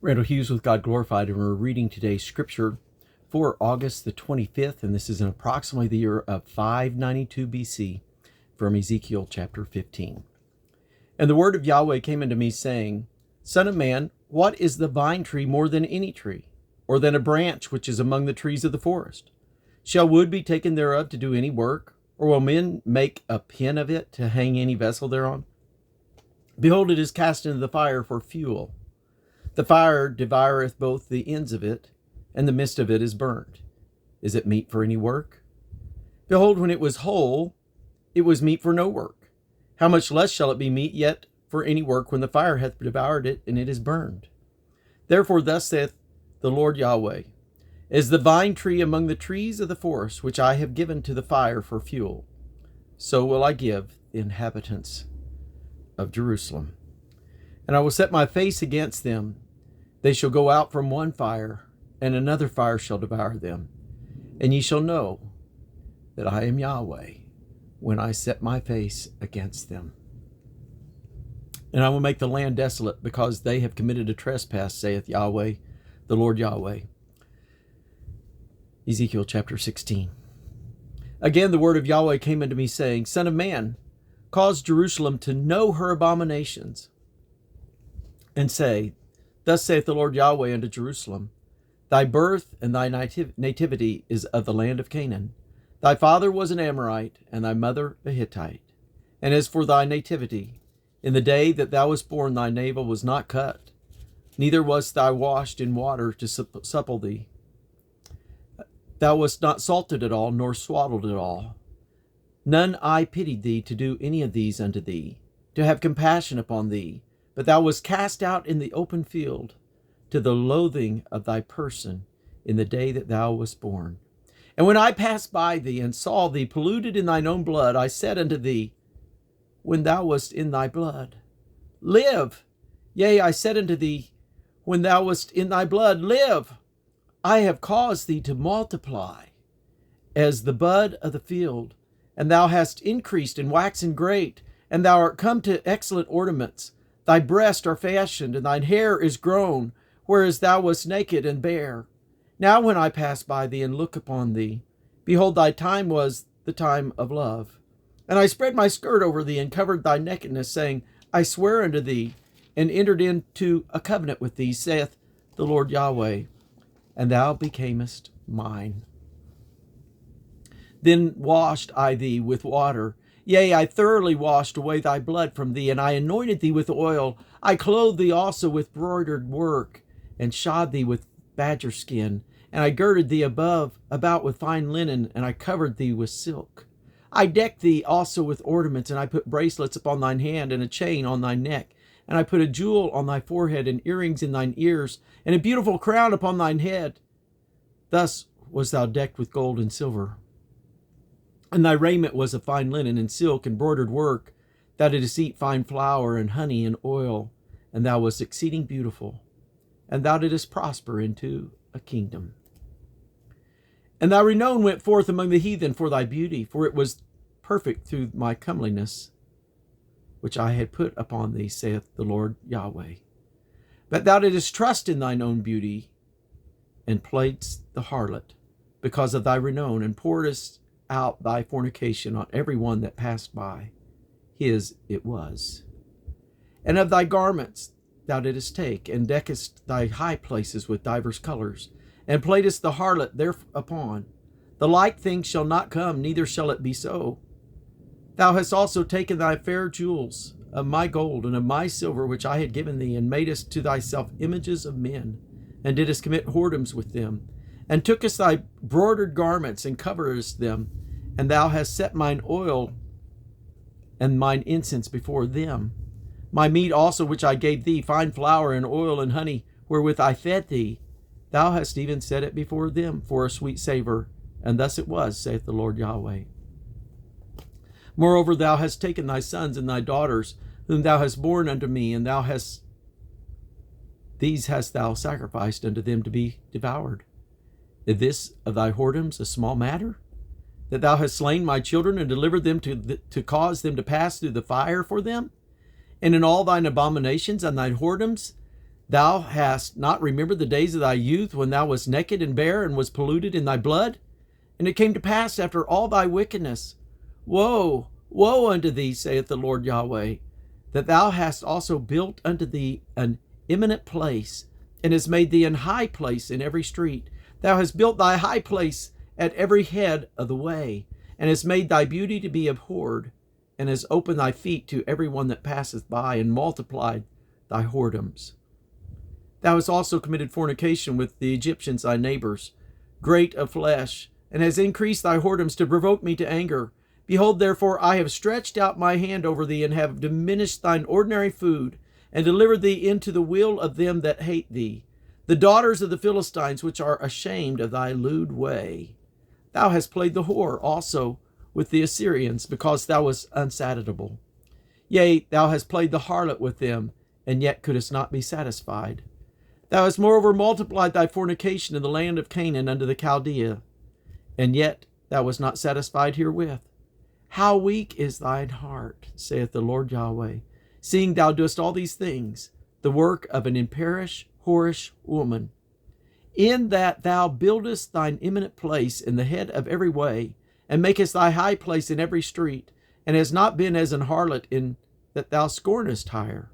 Randall Hughes with God Glorified, and we're reading today's scripture for August the 25th, and this is in approximately the year of 592 BC from Ezekiel chapter 15. And the word of Yahweh came unto me, saying, Son of man, what is the vine tree more than any tree, or than a branch which is among the trees of the forest? Shall wood be taken thereof to do any work, or will men make a pin of it to hang any vessel thereon? Behold, it is cast into the fire for fuel. The fire devoureth both the ends of it, and the midst of it is burnt. Is it meet for any work? Behold, when it was whole, it was meet for no work. How much less shall it be meet yet for any work when the fire hath devoured it, and it is burned? Therefore thus saith the Lord Yahweh, Is the vine tree among the trees of the forest, which I have given to the fire for fuel, so will I give the inhabitants of Jerusalem. And I will set my face against them. They shall go out from one fire, and another fire shall devour them. And ye shall know that I am Yahweh, when I set my face against them. And I will make the land desolate, because they have committed a trespass, saith Yahweh, the Lord Yahweh. Ezekiel chapter 16. Again the word of Yahweh came unto me, saying, Son of man, cause Jerusalem to know her abominations, and say, Thus saith the Lord Yahweh unto Jerusalem, Thy birth and thy nativity is of the land of Canaan. Thy father was an Amorite, and thy mother a Hittite. And as for thy nativity, in the day that thou wast born thy navel was not cut, neither wast thou washed in water to supple thee. Thou wast not salted at all, nor swaddled at all. None eye pitied thee to do any of these unto thee, to have compassion upon thee. But thou wast cast out in the open field, to the loathing of thy person, in the day that thou wast born. And when I passed by thee, and saw thee polluted in thine own blood, I said unto thee, when thou wast in thy blood, Live. Yea, I said unto thee, when thou wast in thy blood, Live. I have caused thee to multiply as the bud of the field, and thou hast increased and waxen great, and thou art come to excellent ornaments. Thy breasts are fashioned, and thine hair is grown, whereas thou wast naked and bare. Now when I pass by thee and look upon thee, behold, thy time was the time of love. And I spread my skirt over thee, and covered thy nakedness, saying, I swear unto thee, and entered into a covenant with thee, saith the Lord Yahweh, and thou becamest mine. Then washed I thee with water. Yea, I thoroughly washed away thy blood from thee, and I anointed thee with oil. I clothed thee also with broidered work, and shod thee with badger skin. And I girded thee about with fine linen, and I covered thee with silk. I decked thee also with ornaments, and I put bracelets upon thine hand, and a chain on thy neck. And I put a jewel on thy forehead, and earrings in thine ears, and a beautiful crown upon thine head. Thus wast thou decked with gold and silver. And thy raiment was of fine linen and silk and broidered work. Thou didst eat fine flour and honey and oil, and thou wast exceeding beautiful. And thou didst prosper into a kingdom. And thy renown went forth among the heathen for thy beauty, for it was perfect through my comeliness, which I had put upon thee, saith the Lord Yahweh. But thou didst trust in thine own beauty, and playedst the harlot, because of thy renown, and pouredst out thy fornication on every one that passed by. His it was. And of thy garments thou didst take, and deckest thy high places with divers colors, and playedst the harlot thereupon. The like thing shall not come, neither shall it be so. Thou hast also taken thy fair jewels of my gold and of my silver which I had given thee, and madest to thyself images of men, and didst commit whoredoms with them, and tookest thy broidered garments, and coveredst them, and thou hast set mine oil and mine incense before them. My meat also which I gave thee, fine flour and oil and honey, wherewith I fed thee, thou hast even set it before them for a sweet savor, and thus it was, saith the Lord Yahweh. Moreover, thou hast taken thy sons and thy daughters, whom thou hast borne unto me, and these hast thou sacrificed unto them to be devoured. Is this of thy whoredoms a small matter? That thou hast slain my children, and delivered them to cause them to pass through the fire for them? And in all thine abominations and thine whoredoms, Thou hast not remembered the days of thy youth, when thou wast naked and bare, and was polluted in thy blood? And it came to pass after all thy wickedness, woe, woe unto thee, saith the Lord Yahweh, that thou hast also built unto thee an eminent place, and hast made thee an high place in every street. Thou hast built thy high place at every head of the way, and hast made thy beauty to be abhorred, and hast opened thy feet to every one that passeth by, and multiplied thy whoredoms. Thou hast also committed fornication with the Egyptians thy neighbors, great of flesh, and hast increased thy whoredoms to provoke me to anger. Behold, therefore, I have stretched out my hand over thee, and have diminished thine ordinary food, and delivered thee into the will of them that hate thee, the daughters of the Philistines, which are ashamed of thy lewd way. Thou hast played the whore also with the Assyrians, because thou wast unsatiable. Yea, thou hast played the harlot with them, and yet couldst not be satisfied. Thou hast moreover multiplied thy fornication in the land of Canaan unto the Chaldea, and yet thou wast not satisfied herewith. How weak is thine heart, saith the Lord Yahweh, seeing thou doest all these things, the work of an imperish, whorish woman, in that thou buildest thine eminent place in the head of every way, and makest thy high place in every street, and hast not been as an harlot in that thou scornest hire,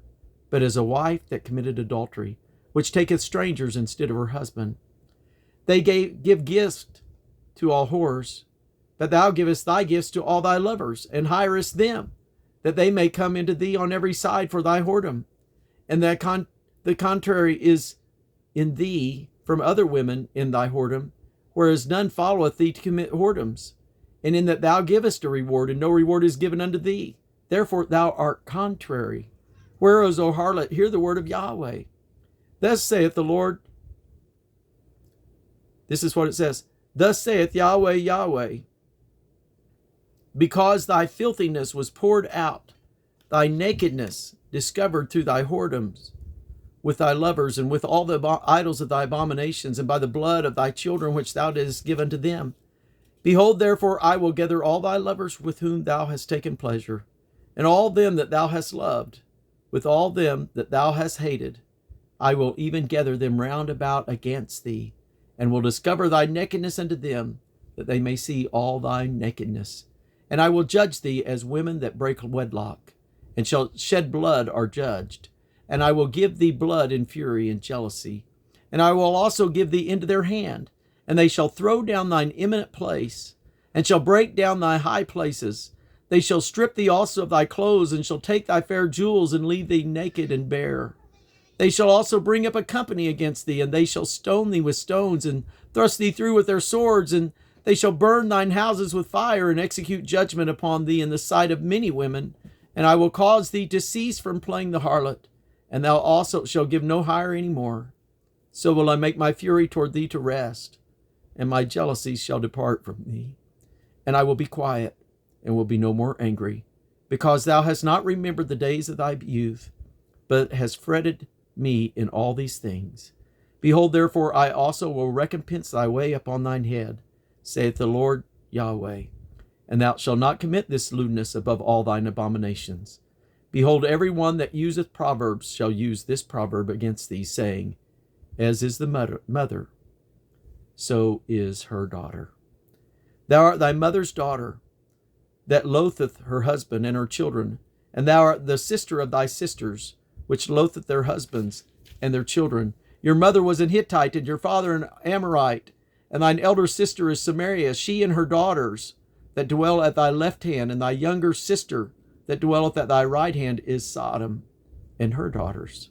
but as a wife that committed adultery, which taketh strangers instead of her husband. They give gifts to all whores, but thou givest thy gifts to all thy lovers, and hirest them, that they may come into thee on every side for thy whoredom. And the contrary is in thee from other women in thy whoredom, whereas none followeth thee to commit whoredoms, and in that thou givest a reward, and no reward is given unto thee. Therefore thou art contrary. Whereas, O harlot, hear the word of Yahweh. Thus saith the Lord. This is what it says. Thus saith Yahweh, Yahweh, because thy filthiness was poured out, thy nakedness discovered through thy whoredoms, with thy lovers, and with all the idols of thy abominations, and by the blood of thy children which thou didst give unto them. Behold, therefore, I will gather all thy lovers with whom thou hast taken pleasure, and all them that thou hast loved, with all them that thou hast hated. I will even gather them round about against thee, and will discover thy nakedness unto them, that they may see all thy nakedness. And I will judge thee as women that break wedlock, and shall shed blood are judged. And I will give thee blood in fury and jealousy. And I will also give thee into their hand, and they shall throw down thine eminent place, and shall break down thy high places. They shall strip thee also of thy clothes, and shall take thy fair jewels, and leave thee naked and bare. They shall also bring up a company against thee, and they shall stone thee with stones, and thrust thee through with their swords, and they shall burn thine houses with fire, and execute judgment upon thee in the sight of many women. And I will cause thee to cease from playing the harlot, and thou also shalt give no hire any more. So will I make my fury toward thee to rest, and my jealousy shall depart from thee. And I will be quiet, and will be no more angry, because thou hast not remembered the days of thy youth, but hast fretted me in all these things. Behold, therefore, I also will recompense thy way upon thine head, saith the Lord Yahweh. And thou shalt not commit this lewdness above all thine abominations. Behold, every one that useth proverbs shall use this proverb against thee, saying, As is the mother, so is her daughter. Thou art thy mother's daughter, that loatheth her husband and her children, and thou art the sister of thy sisters, which loatheth their husbands and their children. Your mother was an Hittite, and your father an Amorite, and thine elder sister is Samaria, she and her daughters that dwell at thy left hand, and thy younger sister that dwelleth at thy right hand is Sodom and her daughters.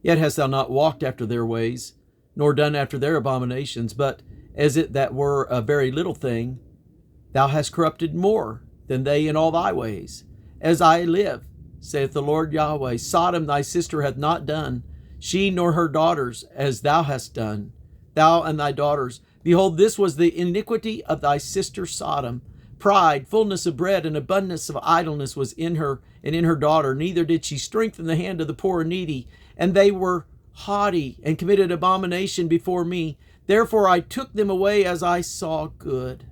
Yet hast thou not walked after their ways, nor done after their abominations, but as it that were a very little thing, thou hast corrupted more than they in all thy ways. As I live, saith the Lord Yahweh, Sodom thy sister hath not done, she nor her daughters, as thou hast done, thou and thy daughters. Behold, this was the iniquity of thy sister Sodom. Pride, fullness of bread, and abundance of idleness was in her and in her daughter. Neither did she strengthen the hand of the poor and needy. And they were haughty and committed abomination before me. Therefore I took them away as I saw good.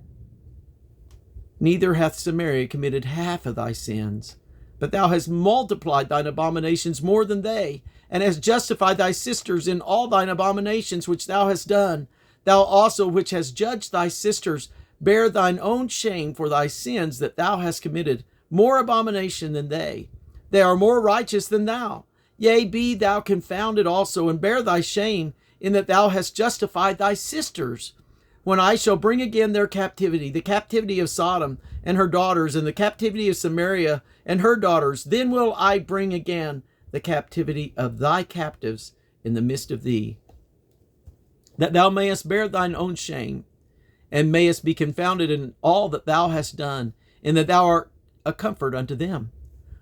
Neither hath Samaria committed half of thy sins, but thou hast multiplied thine abominations more than they, and hast justified thy sisters in all thine abominations which thou hast done. Thou also, which hast judged thy sisters, bear thine own shame for thy sins that thou hast committed, more abomination than they. They are more righteous than thou. Yea, be thou confounded also, and bear thy shame, in that thou hast justified thy sisters. When I shall bring again their captivity, the captivity of Sodom and her daughters, and the captivity of Samaria and her daughters, then will I bring again the captivity of thy captives in the midst of thee, that thou mayest bear thine own shame, and mayest be confounded in all that thou hast done, and that thou art a comfort unto them.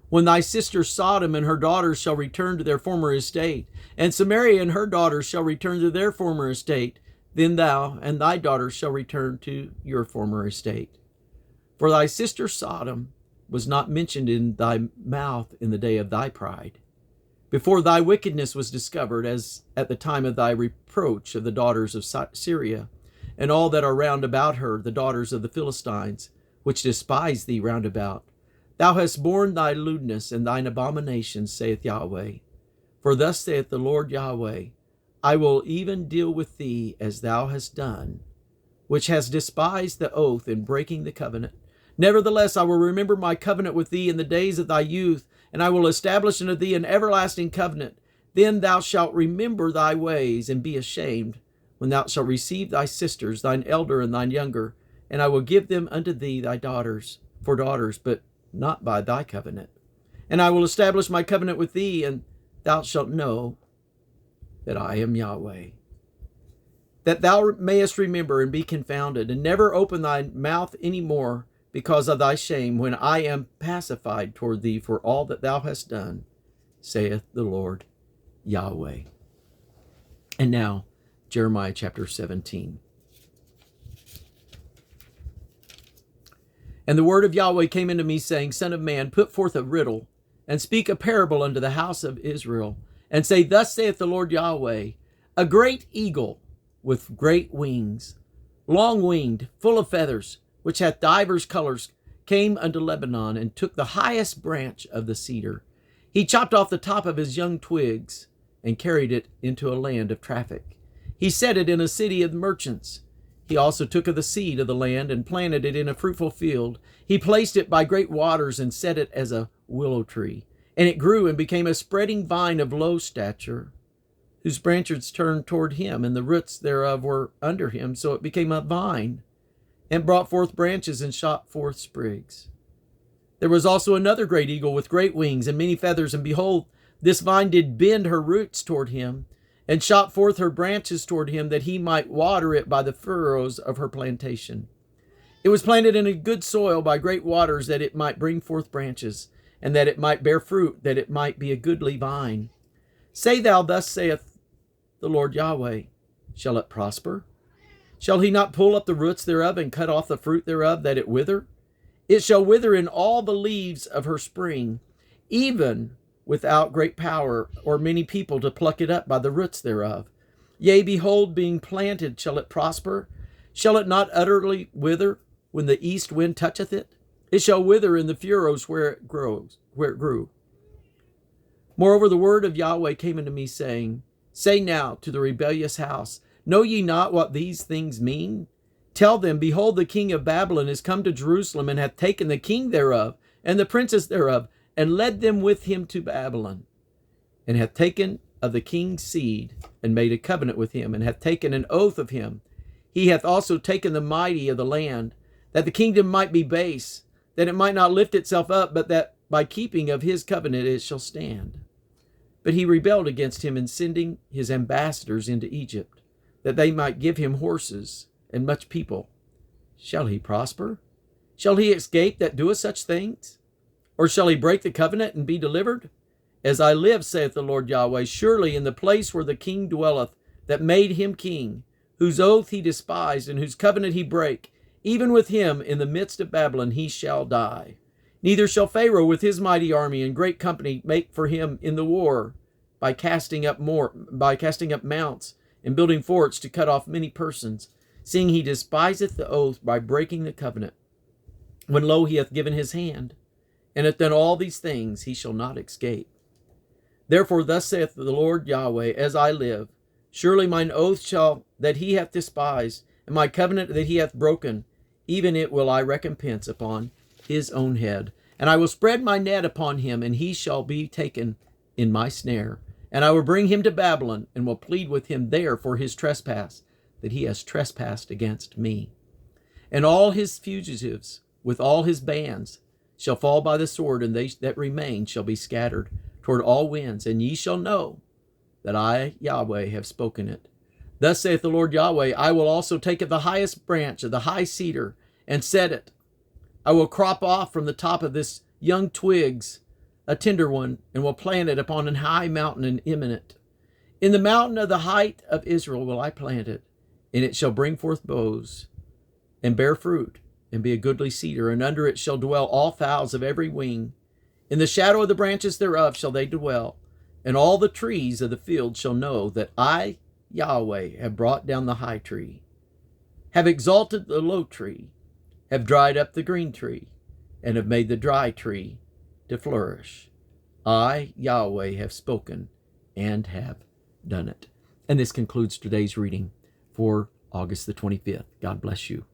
When thy sister Sodom and her daughters shall return to their former estate, and Samaria and her daughters shall return to their former estate, then thou and thy daughters shall return to your former estate. For thy sister Sodom was not mentioned in thy mouth in the day of thy pride, before thy wickedness was discovered, as at the time of thy reproach of the daughters of Syria, and all that are round about her, the daughters of the Philistines, which despise thee round about. Thou hast borne thy lewdness and thine abominations, saith Yahweh. For thus saith the Lord Yahweh, I will even deal with thee as thou hast done, which hast despised the oath in breaking the covenant. Nevertheless, I will remember my covenant with thee in the days of thy youth, and I will establish unto thee an everlasting covenant. Then thou shalt remember thy ways, and be ashamed, when thou shalt receive thy sisters, thine elder and thine younger, and I will give them unto thee thy daughters, for daughters, but not by thy covenant. And I will establish my covenant with thee, and thou shalt know that I am Yahweh. That thou mayest remember and be confounded, and never open thy mouth any more, because of thy shame, when I am pacified toward thee for all that thou hast done, saith the Lord Yahweh. And now, Jeremiah chapter 17. And the word of Yahweh came unto me, saying, Son of man, put forth a riddle, and speak a parable unto the house of Israel, and say, Thus saith the Lord Yahweh, a great eagle with great wings, long-winged, full of feathers, which hath divers colors, came unto Lebanon, and took the highest branch of the cedar. He chopped off the top of his young twigs, and carried it into a land of traffic. He set it in a city of merchants. He also took of the seed of the land, and planted it in a fruitful field. He placed it by great waters, and set it as a willow tree. And it grew and became a spreading vine of low stature, whose branches turned toward him, and the roots thereof were under him. So it became a vine, and brought forth branches, and shot forth sprigs. There was also another great eagle with great wings and many feathers, and behold, this vine did bend her roots toward him, and shot forth her branches toward him, that he might water it by the furrows of her plantation. It was planted in a good soil by great waters, that it might bring forth branches, and that it might bear fruit, that it might be a goodly vine. Say thou, Thus saith the Lord Yahweh, Shall it prosper? Shall he not pull up the roots thereof, and cut off the fruit thereof, that it wither? It shall wither in all the leaves of her spring, even without great power, or many people to pluck it up by the roots thereof. Yea, behold, being planted, shall it prosper? Shall it not utterly wither when the east wind toucheth it? It shall wither in the furrows where it grew. Moreover, the word of Yahweh came unto me, saying, Say now to the rebellious house, Know ye not what these things mean? Tell them, Behold, the king of Babylon is come to Jerusalem, and hath taken the king thereof, and the princes thereof, and led them with him to Babylon, and hath taken of the king's seed, and made a covenant with him, and hath taken an oath of him. He hath also taken the mighty of the land, that the kingdom might be base, that it might not lift itself up, but that by keeping of his covenant it shall stand. But he rebelled against him in sending his ambassadors into Egypt, that they might give him horses and much people. Shall he prosper? Shall he escape that doeth such things? Or shall he break the covenant and be delivered? As I live, saith the Lord Yahweh, surely in the place where the king dwelleth, that made him king, whose oath he despised, and whose covenant he brake, even with him in the midst of Babylon he shall die. Neither shall Pharaoh with his mighty army and great company make for him in the war, by casting up mounts, and building forts to cut off many persons, seeing he despiseth the oath by breaking the covenant. When lo, he hath given his hand, and hath done all these things, he shall not escape. Therefore thus saith the Lord Yahweh, as I live, surely mine oath shall that he hath despised, and my covenant that he hath broken, even it will I recompense upon his own head. And I will spread my net upon him, and he shall be taken in my snare. And I will bring him to Babylon, and will plead with him there for his trespass, that he has trespassed against me. And all his fugitives, with all his bands, shall fall by the sword, and they that remain shall be scattered toward all winds. And ye shall know that I, Yahweh, have spoken it. Thus saith the Lord Yahweh, I will also take of the highest branch of the high cedar, and set it. I will crop off from the top of this young twigs a tender one, and will plant it upon an high mountain and eminent. In the mountain of the height of Israel will I plant it, and it shall bring forth boughs, and bear fruit, and be a goodly cedar, and under it shall dwell all fowls of every wing. In the shadow of the branches thereof shall they dwell, and all the trees of the field shall know that I, Yahweh, have brought down the high tree, have exalted the low tree, have dried up the green tree, and have made the dry tree to flourish. I, Yahweh, have spoken and have done it. And this concludes today's reading for August the 25th. God bless you.